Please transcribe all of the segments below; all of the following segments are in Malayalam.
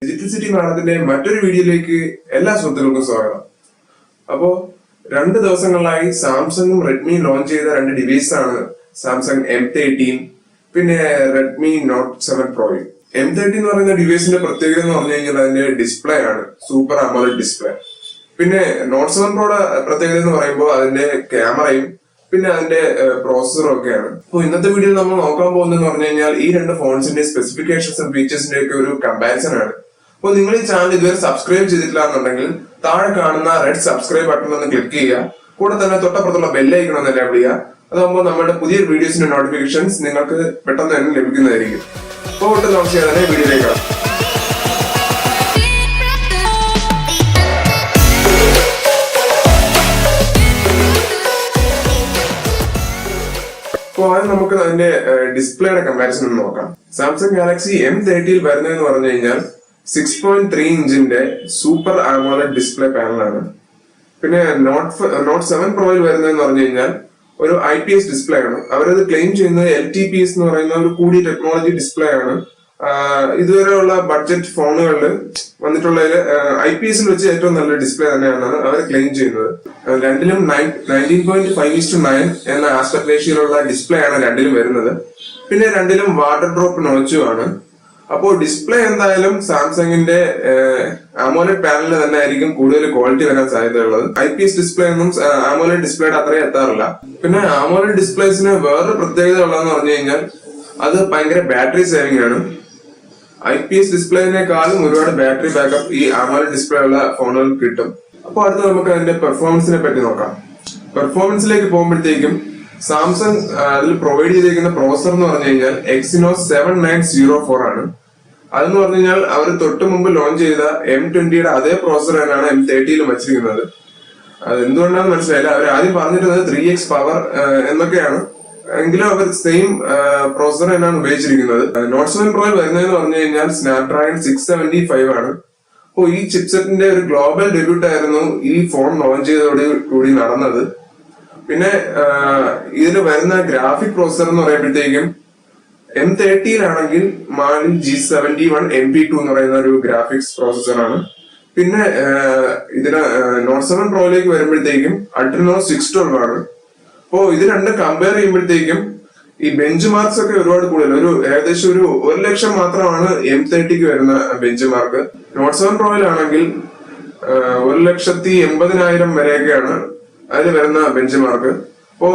ഡിജിറ്റൽ സിറ്റി മാഡത്തിന്റെ മറ്റൊരു വീഡിയോയിലേക്ക് എല്ലാ സുഹൃത്തുക്കൾക്കും സ്വാഗതം. അപ്പോ 2 ദിവസങ്ങളിലായി സാംസങ്ങും റെഡ്മി ലോഞ്ച് ചെയ്ത 2 ഡിവൈസാണ് സാംസങ് M30 പിന്നെ റെഡ്മി നോട്ട് 7 Pro. M30 എന്ന് പറയുന്ന ഡിവൈസിന്റെ പ്രത്യേകത എന്ന് പറഞ്ഞു കഴിഞ്ഞാൽ അതിന്റെ ഡിസ്പ്ലേ ആണ്, സൂപ്പർ അമോലഡ് ഡിസ്പ്ലേ. പിന്നെ നോട്ട് 7 Proയുടെ പ്രത്യേകത എന്ന് പറയുമ്പോൾ അതിന്റെ ക്യാമറയും പിന്നെ അതിന്റെ പ്രോസസറും ഒക്കെയാണ്. അപ്പോൾ ഇന്നത്തെ വീഡിയോയിൽ നമ്മൾ നോക്കാൻ പോകുന്നതെന്ന് പറഞ്ഞു കഴിഞ്ഞാൽ ഈ 2 ഫോൺസിന്റെ സ്പെസിഫിക്കേഷൻസും ഫീച്ചേഴ്സിന്റെ ഒക്കെ ഒരു കമ്പാരിസൺ ആണ്. അപ്പോൾ നിങ്ങൾ ഈ ചാനൽ ഇതുവരെ സബ്സ്ക്രൈബ് ചെയ്തിട്ടില്ല എന്നുണ്ടെങ്കിൽ താഴെ കാണുന്ന റെഡ് സബ്സ്ക്രൈബ് ബട്ടൺ ഒന്ന് ക്ലിക്ക് ചെയ്യുക. കൂടെ തന്നെ തൊട്ടപ്പുറത്തുള്ള ബെല്ലൈക്കൺ ഒന്ന് എനേബിൾ ചെയ്യുക. അതാകുമ്പോൾ നമ്മുടെ പുതിയ വീഡിയോസിന്റെ നോട്ടിഫിക്കേഷൻസ് നിങ്ങൾക്ക് പെട്ടെന്ന് തന്നെ ലഭിക്കുന്നതായിരിക്കും. അപ്പോൾ ഒട്ടും താമസിയാതെ തന്നെ വീഡിയോയിലേക്ക് കാണാം. അപ്പോൾ ആദ്യം നമുക്ക് അതിന്റെ ഡിസ്പ്ലേയുടെ കമ്പാരിസൺ ഒന്ന് നോക്കാം. സാംസങ് ഗാലക്സി M30 വരുന്നതെന്ന് പറഞ്ഞു കഴിഞ്ഞാൽ 6.3 ഇഞ്ചിന്റെ സൂപ്പർ ആമോലഡ് ഡിസ്പ്ലേ പാനലാണ്. പിന്നെ നോട്ട് 7 Proയിൽ വരുന്നതെന്ന് പറഞ്ഞു കഴിഞ്ഞാൽ ഒരു IPS ഡിസ്പ്ലേ ആണ്. അവരത് ക്ലെയിം ചെയ്യുന്നത് LTPS എന്ന് പറയുന്ന ഒരു കൂടിയ ടെക്നോളജി ഡിസ്പ്ലേ ആണ്. ഇതുവരെയുള്ള ബഡ്ജറ്റ് ഫോണുകളിൽ വന്നിട്ടുള്ളതിൽ IPSൽ വെച്ച് ഏറ്റവും നല്ല ഡിസ്പ്ലേ തന്നെയാണ് അവർ ക്ലെയിം ചെയ്യുന്നത്. രണ്ടിലും 19.5:9 എന്ന ആസ്പെക്ട് റേഷ്യോയിലുള്ള ഡിസ്പ്ലേ ആണ് രണ്ടിലും വരുന്നത്. പിന്നെ രണ്ടിലും വാട്ടർ ഡ്രോപ്പ് നോച്ചും ആണ്. അപ്പോൾ ഡിസ്പ്ലേ എന്തായാലും സാംസങ്ങിന്റെ AMOLED പാനലിൽ തന്നെ ആയിരിക്കും കൂടുതൽ ക്വാളിറ്റി വരാൻ സാധ്യതയുള്ളത്. IPS ഡിസ്പ്ലേ ഒന്നും AMOLED ഡിസ്പ്ലേയുടെ അത്രയും എത്താറില്ല. പിന്നെ AMOLED ഡിസ്പ്ലേസിന് വേറൊരു പ്രത്യേകത ഉള്ളതെന്ന് പറഞ്ഞു കഴിഞ്ഞാൽ അത് ഭയങ്കര ബാറ്ററി സേവിംഗ് ആണ്. IPS ഡിസ്പ്ലേനേക്കാളും ഒരുപാട് ബാറ്ററി ബാക്കപ്പ് ഈ AMOLED ഡിസ്പ്ലേ ഉള്ള ഫോണുകൾക്ക് കിട്ടും. അപ്പോൾ അടുത്ത് നമുക്ക് അതിന്റെ പെർഫോമൻസിനെ പറ്റി നോക്കാം. പെർഫോമൻസിലേക്ക് പോകുമ്പോഴത്തേക്കും സാംസങ് അതിൽ പ്രൊവൈഡ് ചെയ്തിരിക്കുന്ന പ്രോസസർ എന്ന് പറഞ്ഞു കഴിഞ്ഞാൽ Exynos 7904 ആണ്. അതെന്ന് പറഞ്ഞു കഴിഞ്ഞാൽ അവർ തൊട്ട് മുമ്പ് ലോഞ്ച് ചെയ്ത M20യുടെ അതേ പ്രോസസർ തന്നെയാണ് M30യിലും വെച്ചിരിക്കുന്നത്. അത് എന്തുകൊണ്ടാണെന്ന് മനസ്സിലായില്ല. അവർ ആദ്യം പറഞ്ഞിരുന്നത് 3x പവർ എന്നൊക്കെയാണ്, എങ്കിലും അവർ സെയിം പ്രോസസർ തന്നെയാണ് ഉപയോഗിച്ചിരിക്കുന്നത്. നോട്ട് 7 Proയിൽ വരുന്നതെന്ന് പറഞ്ഞു കഴിഞ്ഞാൽ Snapdragon 675 ആണ്. അപ്പോൾ ഈ ചിപ്സെറ്റിന്റെ ഒരു ഗ്ലോബൽ ഡെബ്യൂട്ട് ആയിരുന്നു ഈ ഫോൺ ലോഞ്ച് ചെയ്തതോടെ കൂടി നടന്നത്. പിന്നെ ഇതിൽ വരുന്ന ഗ്രാഫിക് പ്രോസസർ എന്ന് പറയുമ്പോഴത്തേക്കും M30യിലാണെങ്കിൽ Mali G71 MP2 എന്ന് പറയുന്ന ഒരു ഗ്രാഫിക്സ് പ്രോസസറാണ്. പിന്നെ ഇതിന് നോട്ട് 7 Proയിലേക്ക് വരുമ്പോഴത്തേക്കും Adreno 612 ആണ്. അപ്പോ ഇത് രണ്ടും കമ്പയർ ചെയ്യുമ്പോഴത്തേക്കും ഈ ബെഞ്ച് മാർക്സ് ഒക്കെ ഒരുപാട് കൂടുതൽ, ഏകദേശം ഒരു 1 ലക്ഷം മാത്രമാണ് M30ക്ക് വരുന്ന ബെഞ്ച് മാർക്ക്. നോട്ട് 7 Proയിലാണെങ്കിൽ 1,80,000 വരെയൊക്കെയാണ് അതിൽ വരുന്ന ബെഞ്ച് മാർക്ക്. അപ്പോ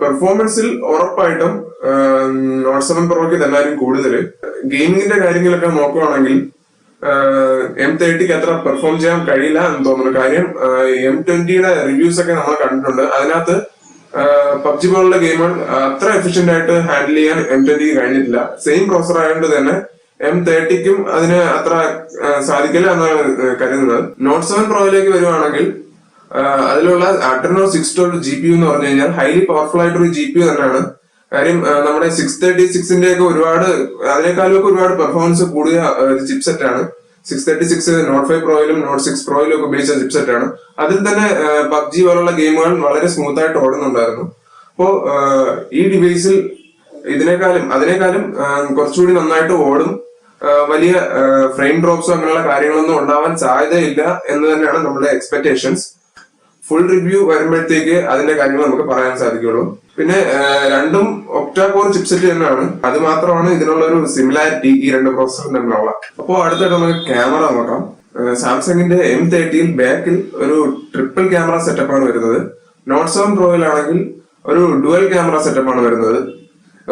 പെർഫോമൻസിൽ ഉറപ്പായിട്ടും നോട്ട് 7 Proയ്ക്ക് തന്നാലും കൂടുതൽ. ഗെയിമിങ്ങിന്റെ കാര്യങ്ങളൊക്കെ നോക്കുകയാണെങ്കിൽ M30ക്ക് അത്ര പെർഫോം ചെയ്യാൻ കഴിയില്ല എന്ന് തോന്നുന്നു. കാര്യം M20യുടെ റിവ്യൂസ് ഒക്കെ നമ്മൾ കണ്ടിട്ടുണ്ട്. അതിനകത്ത് PUBG പോലുള്ള ഗെയിമുകൾ അത്ര എഫിഷ്യന്റ് ആയിട്ട് ഹാൻഡിൽ ചെയ്യാൻ M20ക്ക് കഴിഞ്ഞിട്ടില്ല. സെയിം പ്രോസസർ ആയതുകൊണ്ട് തന്നെ M30ക്കും അതിന് അത്ര സാധിക്കില്ല എന്നാണ് കരുതുന്നത്. നോട്ട് 7 Proയിലേക്ക് വരുവാണെങ്കിൽ അതിലുള്ള Adreno 612 GPU എന്ന് പറഞ്ഞു കഴിഞ്ഞാൽ ഹൈലി പവർഫുൾ ആയിട്ടൊരു GPU തന്നെയാണ്. കാര്യം നമ്മുടെ 636ന്റെ ഒക്കെ അതിനേക്കാളും ഒക്കെ ഒരുപാട് പെർഫോമൻസ് കൂടിയ ചിപ്സെറ്റ് ആണ്. 636 നോട്ട് 5 Proയിലും നോട്ട് 6 Proയിലും ഒക്കെ ഉപയോഗിച്ച ചിപ്സെറ്റ് ആണ്. അതിൽ തന്നെ PUBG പോലുള്ള ഗെയിമുകൾ വളരെ സ്മൂത്ത് ആയിട്ട് ഓടുന്നുണ്ടായിരുന്നു. അപ്പോ ഈ ഡിവൈസിൽ അതിനേക്കാളും കുറച്ചുകൂടി നന്നായിട്ട് ഓടും. വലിയ ഫ്രെയിം ഡ്രോപ്സോ അങ്ങനെയുള്ള കാര്യങ്ങളൊന്നും ഉണ്ടാവാൻ സാധ്യതയില്ല എന്ന് തന്നെയാണ് നമ്മുടെ എക്സ്പെക്ടേഷൻസ്. ഫുൾ റിവ്യൂ വരുമ്പോഴത്തേക്ക് അതിന്റെ കാര്യങ്ങൾ നമുക്ക് പറയാൻ സാധിക്കുള്ളൂ. പിന്നെ രണ്ടും ഒക്ടാ കോർ ചിപ്സെറ്റ് തന്നെയാണ്. അത് മാത്രമാണ് ഇതിനുള്ള ഒരു സിമിലാരിറ്റി ഈ 2 പ്രോസസറും തമ്മിലുള്ള. അപ്പോൾ അടുത്തായിട്ട് നമുക്ക് ക്യാമറ നോക്കാം. സാംസങ്ങിന്റെ M30യിൽ ബാക്കിൽ ഒരു ട്രിപ്പിൾ ക്യാമറ സെറ്റപ്പ് ആണ് വരുന്നത്. നോട്ട് 7 Proയിലാണെങ്കിൽ ഒരു ഡുവൽ ക്യാമറ സെറ്റപ്പ് ആണ് വരുന്നത്.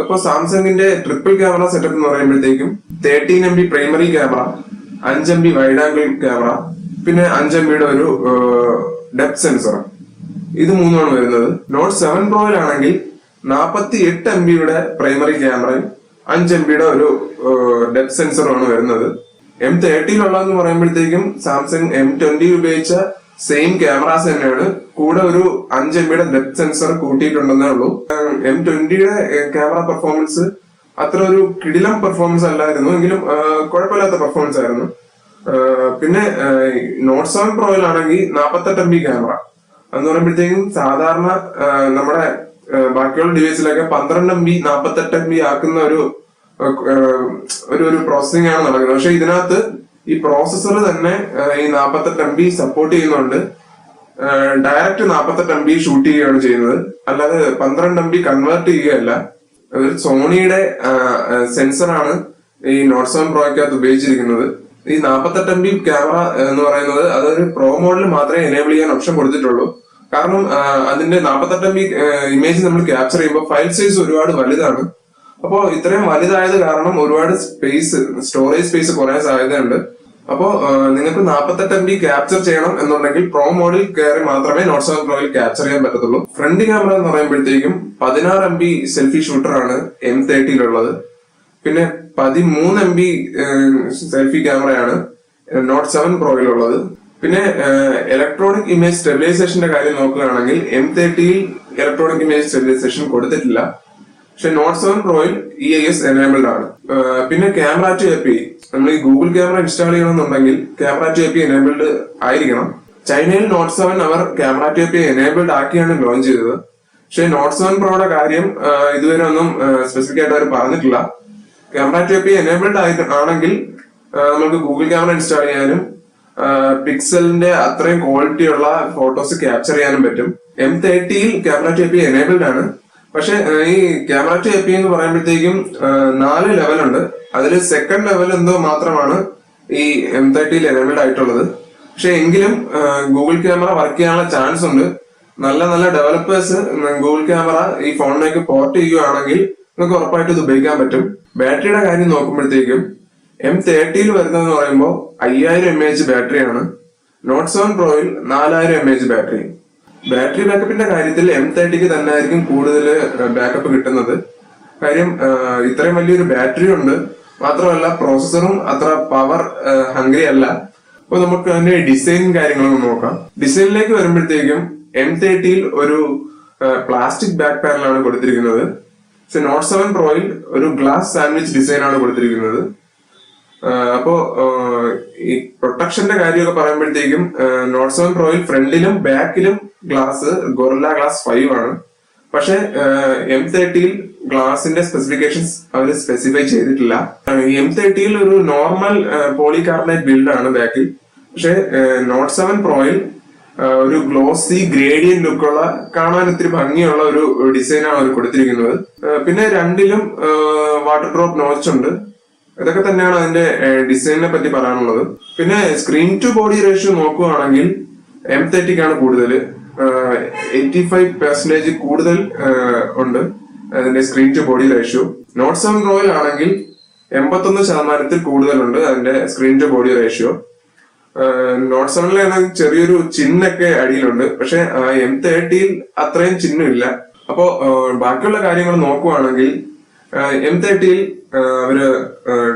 അപ്പോൾ സാംസങ്ങിന്റെ ട്രിപ്പിൾ ക്യാമറ സെറ്റപ്പ് എന്ന് പറയുമ്പോഴത്തേക്കും 13 MB primary camera, 5 MB wide angle camera, പിന്നെ 5 MBയുടെ ഒരു ഡെപ്ത് സെൻസർ, ഇത് മൂന്നുമാണ് വരുന്നത്. നോട്ട് 7 Proയിലാണെങ്കിൽ 48 MBയുടെ പ്രൈമറി ക്യാമറയും 5 MBയുടെ ഒരു ഡെപ്ത് സെൻസറുമാണ് വരുന്നത്. M30യിലുള്ളതെന്ന് പറയുമ്പോഴത്തേക്കും സാംസങ് M20 ഉപയോഗിച്ച സെയിം ക്യാമറാസ് തന്നെയാണ്. കൂടെ ഒരു 5 MBയുടെ ഡെപ്ത് സെൻസർ കൂട്ടിയിട്ടുണ്ടെന്നേ ഉള്ളൂ. M20യുടെ ക്യാമറ പെർഫോമൻസ് അത്ര ഒരു കിടിലം പെർഫോമൻസ് അല്ലായിരുന്നു, എങ്കിലും കുഴപ്പമില്ലാത്ത പെർഫോമൻസ് ആയിരുന്നു. പിന്നെ നോട്ട് 7 Proയിലാണെങ്കിൽ 48 MB ക്യാമറ എന്ന് പറയുമ്പോഴത്തേക്കും സാധാരണ നമ്മുടെ ബാക്കിയുള്ള ഡിവൈസിലൊക്കെ 12 MB 48 MB ആക്കുന്ന ഒരു പ്രോസസിംഗ് ആണ് നടക്കുന്നത്. പക്ഷെ ഇതിനകത്ത് ഈ പ്രോസസ്സർ തന്നെ ഈ 48 MB സപ്പോർട്ട് ചെയ്യുന്നുണ്ട്. ഡയറക്റ്റ് 48 MB ഷൂട്ട് ചെയ്യുകയാണ് ചെയ്യുന്നത്, അല്ലാതെ 12 MB കൺവേർട്ട് ചെയ്യുകയല്ല. സോണിയുടെ സെൻസറാണ് ഈ നോട്ട് 7 പ്രോയ്ക്കകത്ത് ഉപയോഗിച്ചിരിക്കുന്നത്. ഈ 48 MB ക്യാമറ എന്ന് പറയുന്നത് അതൊരു പ്രോ മോഡൽ മാത്രമേ എനേബിൾ ചെയ്യാൻ ഓപ്ഷൻ കൊടുത്തിട്ടുള്ളൂ. കാരണം അതിന്റെ 48 MB ഇമേജ് നമ്മൾ ക്യാപ്ചർ ചെയ്യുമ്പോൾ ഫയൽ സൈസ് ഒരുപാട് വലുതാണ്. അപ്പോ ഇത്രയും വലുതായത് കാരണം ഒരുപാട് സ്റ്റോറേജ് സ്പേസ് കുറയാൻ സാധ്യതയുണ്ട്. അപ്പോ നിങ്ങൾക്ക് 48 MB ക്യാപ്ചർ ചെയ്യണം എന്നുണ്ടെങ്കിൽ പ്രോ മോഡിൽ കയറി മാത്രമേ നോട്ട് 7 പ്രോയിൽ ക്യാപ്ചർ ചെയ്യാൻ പറ്റത്തുള്ളൂ. ഫ്രണ്ട് ക്യാമറ എന്ന് പറയുമ്പോഴത്തേക്കും 16 MB സെൽഫി ഷൂട്ടറാണ് M30യിലുള്ളത്. പിന്നെ 13 MB സെൽഫി ക്യാമറയാണ് നോട്ട് 7 പ്രോയിലുള്ളത്. പിന്നെ ഇലക്ട്രോണിക് ഇമേജ് സ്റ്റെബിലൈസേഷന്റെ കാര്യം നോക്കുകയാണെങ്കിൽ M30യിൽ ഇലക്ട്രോണിക് ഇമേജ് സ്റ്റെബിലൈസേഷൻ കൊടുത്തിട്ടില്ല. പക്ഷെ നോട്ട് 7 പ്രോയിൽ EIS എനേബിൾഡ് ആണ്. പിന്നെ ക്യാമറ ടു API, നമ്മൾ ഈ ഗൂഗിൾ ക്യാമറ ഇൻസ്റ്റാൾ ചെയ്യണമെന്നുണ്ടെങ്കിൽ ക്യാമറ ടു API എനേബിൾഡ് ആയിരിക്കണം. ചൈനയിൽ നോട്ട് 7 അവർ ക്യാമറ ടു API എനേബിൾഡ് ആക്കിയാണ് ലോഞ്ച് ചെയ്തത്. പക്ഷെ നോട്ട് 7 പ്രോയുടെ കാര്യം ഇതുവരെ ഒന്നും സ്പെസിഫിക് ആയിട്ട് അവർ പറഞ്ഞിട്ടില്ല. ക്യാമറ ടു API എനേബിൾഡ് ആണെങ്കിൽ നമുക്ക് ഗൂഗിൾ ക്യാമറ ഇൻസ്റ്റാൾ ചെയ്യാനും പിക്സലിന്റെ അത്രയും ക്വാളിറ്റി ഉള്ള ഫോട്ടോസ് ക്യാപ്ചർ ചെയ്യാനും പറ്റും. M30യിൽ ക്യാമറ ടു API എനേബിൾഡ് ആണ്. പക്ഷെ ഈ ക്യാമറ ടു API എന്ന് പറയുമ്പോഴത്തേക്കും 4 ലെവലുണ്ട്. അതിൽ സെക്കൻഡ് ലെവൽ എന്തോ മാത്രമാണ് ഈ M30യിൽ എനേബിൾഡ് ആയിട്ടുള്ളത്. പക്ഷെ എങ്കിലും ഗൂഗിൾ ക്യാമറ വർക്ക് ചെയ്യാനുള്ള ചാൻസ് ഉണ്ട്. നല്ല നല്ല ഡെവലപ്പേഴ്സ് ഗൂഗിൾ ക്യാമറ ഈ ഫോണിലേക്ക് പോർട്ട് ചെയ്യുകയാണെങ്കിൽ നിങ്ങൾക്ക് ഉറപ്പായിട്ട് ഇത് ഉപയോഗിക്കാൻ പറ്റും. ബാറ്ററിയുടെ കാര്യം നോക്കുമ്പോഴത്തേക്കും M30യിൽ വരുന്നതെന്ന് പറയുമ്പോൾ 5000 mAh ബാറ്ററിയാണ്. നോട്ട് 7 പ്രോയിൽ 4000 mAh ബാറ്ററി. ബാറ്ററി ബാക്കപ്പിന്റെ കാര്യത്തിൽ M30ക്ക് തന്നെ ആയിരിക്കും കൂടുതൽ ബാക്കപ്പ് കിട്ടുന്നത്. കാര്യം ഇത്രയും വലിയൊരു ബാറ്ററി ഉണ്ട്, മാത്രമല്ല പ്രോസസ്സറും അത്ര പവർ ഹംഗ്രി അല്ല. അപ്പൊ നമുക്ക് അതിന്റെ ഡിസൈൻ കാര്യങ്ങളൊക്കെ നോക്കാം. ഡിസൈനിലേക്ക് വരുമ്പോഴത്തേക്കും M30യിൽ ഒരു പ്ലാസ്റ്റിക് ബാക്ക് പാനലാണ് കൊടുത്തിരിക്കുന്നത്. പക്ഷെ നോട്ട് 7 പ്രോയിൽ ഒരു ഗ്ലാസ് സാൻഡ്വിച്ച് ഡിസൈൻ ആണ് കൊടുത്തിരിക്കുന്നത്. അപ്പോ ഈ പ്രൊട്ടക്ഷന്റെ കാര്യമൊക്കെ പറയുമ്പോഴത്തേക്കും നോട്ട് 7 പ്രോയിൽ ഫ്രണ്ടിലും ബാക്കിലും ഗ്ലാസ് ഗൊറില്ല ഗ്ലാസ് 5 ആണ്. പക്ഷെ M30യിൽ ഗ്ലാസിന്റെ സ്പെസിഫിക്കേഷൻസ് അവർ സ്പെസിഫൈ ചെയ്തിട്ടില്ല. M30യിൽ ഒരു നോർമൽ പോളികാർബണേറ്റ് ബിൽഡാണ് ബാക്കിൽ. പക്ഷെ നോട്ട് 7 പ്രോയിൽ ഒരു ഗ്ലോസി ഗ്രേഡിയന്റ് ലുക്കുള്ള കാണാൻ ഒത്തിരി ഭംഗിയുള്ള ഒരു ഡിസൈനാണ് അവർ കൊടുത്തിരിക്കുന്നത്. പിന്നെ രണ്ടിലും വാട്ടർ ഡ്രോപ്പ് നോച്ച് ഉണ്ട്. ഇതൊക്കെ തന്നെയാണ് അതിന്റെ ഡിസൈനിനെ പറ്റി പറയാനുള്ളത്. പിന്നെ സ്ക്രീൻ ടു ബോഡി റേഷ്യോ നോക്കുകയാണെങ്കിൽ M30ക്കാണ് കൂടുതൽ, 85% കൂടുതൽ ഉണ്ട് അതിന്റെ screen to body ratio. Note 7 പ്രോയിൽ ആണെങ്കിൽ 81% കൂടുതലുണ്ട് അതിന്റെ screen to body ratio. Note 7 ചെറിയൊരു ചിന്നൊക്കെ അടിയിലുണ്ട്, പക്ഷെ M30യിൽ അത്രയും ചിഹ്നമില്ല. അപ്പോ ബാക്കിയുള്ള കാര്യങ്ങൾ നോക്കുവാണെങ്കിൽ M30യിൽ അവര്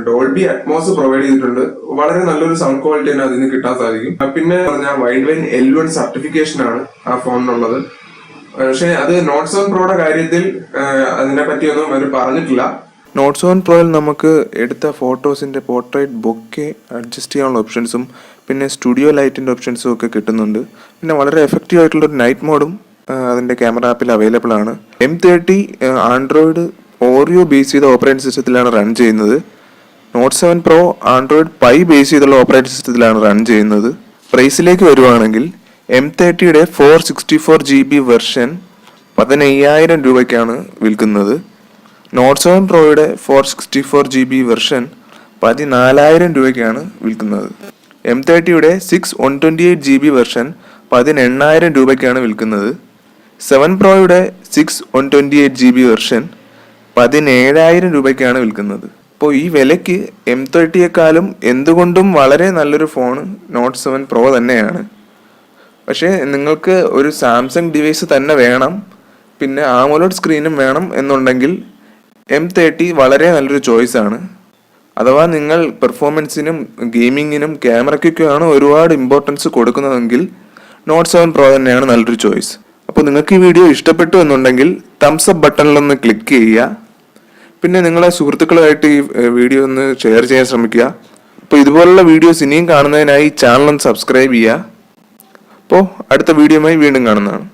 ഡോൾബി അറ്റ്മോസ് പ്രൊവൈഡ് ചെയ്തിട്ടുണ്ട്. വളരെ നല്ലൊരു സൗണ്ട് ക്വാളിറ്റി തന്നെ അതിന് കിട്ടാൻ സാധിക്കും. പിന്നെ പറഞ്ഞാൽ വൈഡ് ലൈൻ L1 സർട്ടിഫിക്കേഷൻ ആണ് ആ ഫോണിനുള്ളത്. പക്ഷെ അത് നോട്ട് 7 പ്രോയുടെ കാര്യത്തിൽ അതിനെ പറ്റിയൊന്നും അവർ പറഞ്ഞിട്ടില്ല. നോട്ട് 7 പ്രോയിൽ നമുക്ക് എടുത്ത ഫോട്ടോസിന്റെ പോർട്രേറ്റ് ബൊക്കെ അഡ്ജസ്റ്റ് ചെയ്യാനുള്ള ഓപ്ഷൻസും പിന്നെ സ്റ്റുഡിയോ ലൈറ്റിന്റെ ഓപ്ഷൻസും ഒക്കെ കിട്ടുന്നുണ്ട്. പിന്നെ വളരെ എഫക്റ്റീവ് ആയിട്ടുള്ള ഒരു നൈറ്റ് മോഡും അതിന്റെ ക്യാമറ ആപ്പിൽ അവൈലബിൾ ആണ്. M30 ആൻഡ്രോയിഡ് ഓറിയോ ബേസ് ചെയ്ത ഓപ്പറേറ്റിംഗ് സിസ്റ്റത്തിലാണ് റൺ ചെയ്യുന്നത്. Note 7 pro Android pie base ചെയ്തുള്ള ഓപ്പറേറ്റിംഗ് സിസ്റ്റത്തിലാണ് റൺ ചെയ്യുന്നത്. പ്രൈസിലേക്ക് വരുവാണെങ്കിൽ M30യുടെ 464GB വെർഷൻ 15,000 രൂപയ്ക്കാണ് വിൽക്കുന്നത്. നോട്ട് 7 പ്രോയുടെ 464GB വെർഷൻ 14,000 രൂപയ്ക്കാണ് വിൽക്കുന്നത്. M30യുടെ 6/128GB വെർഷൻ 18,000 രൂപയ്ക്കാണ് വിൽക്കുന്നത്. 7 പ്രോയുടെ 6/128GB വെർഷൻ 17,000 രൂപയ്ക്കാണ് വിൽക്കുന്നത്. അപ്പോൾ ഈ വിലയ്ക്ക് M30യെക്കാളും എന്തുകൊണ്ടും വളരെ നല്ലൊരു ഫോൺ നോട്ട് 7 പ്രോ തന്നെയാണ്. പക്ഷേ നിങ്ങൾക്ക് ഒരു സാംസങ് ഡിവൈസ് തന്നെ വേണം, പിന്നെ ആമോലെഡ് സ്ക്രീനും വേണം എന്നുണ്ടെങ്കിൽ M30 വളരെ നല്ലൊരു ചോയ്സ് ആണ്. അഥവാ നിങ്ങൾ പെർഫോമൻസിനും ഗെയിമിങ്ങിനും ക്യാമറയ്ക്കൊക്കെയാണ് ഒരുപാട് ഇമ്പോർട്ടൻസ് കൊടുക്കുന്നതെങ്കിൽ നോട്ട് 7 പ്രോ തന്നെയാണ് നല്ലൊരു ചോയ്സ്. അപ്പോൾ നിങ്ങൾക്ക് ഈ വീഡിയോ ഇഷ്ടപ്പെട്ടു എന്നുണ്ടെങ്കിൽ തംസ് അപ്പ് ബട്ടണിലൊന്ന് ക്ലിക്ക് ചെയ്യുക. പിന്നെ നിങ്ങളെ സുഹൃത്തുക്കളുമായിട്ട് ഈ വീഡിയോ ഒന്ന് ഷെയർ ചെയ്യാൻ ശ്രമിക്കുക. അപ്പോൾ ഇതുപോലുള്ള വീഡിയോസ് ഇനിയും കാണുന്നതിനായി ചാനൽ ഒന്ന് സബ്സ്ക്രൈബ് ചെയ്യുക. അപ്പോൾ അടുത്ത വീഡിയോയുമായി വീണ്ടും കാണുന്നതാണ്.